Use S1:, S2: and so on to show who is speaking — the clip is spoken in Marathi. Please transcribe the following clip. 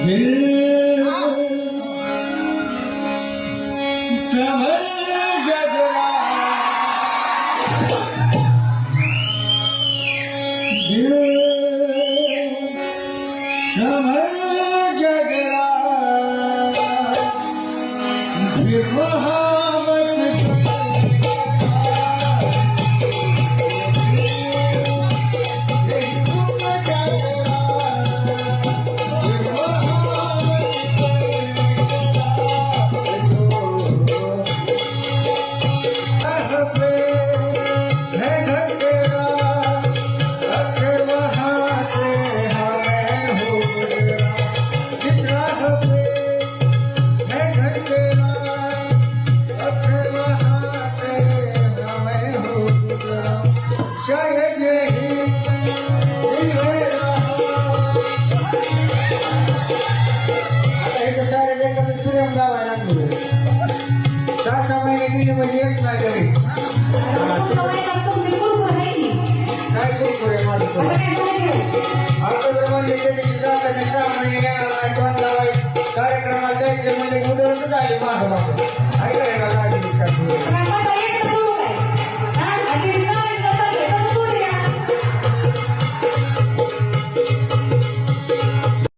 S1: दिल समझ जरा दिल समझ जरा फिर मोहब्बत शायद यही आता इथं सारे लेखाचं प्रेम गावायला लागले 6-6 महिने गेले म्हणजे येत नाही घरी काय कुरकुरे माझं आता जर म्हणले त्या दिवशी जाताना 6 महिने येणार नाही कोण लावाय कार्यक्रमाला जायचे म्हणजे मुदतच आली मागं मागं ऐकायला लागली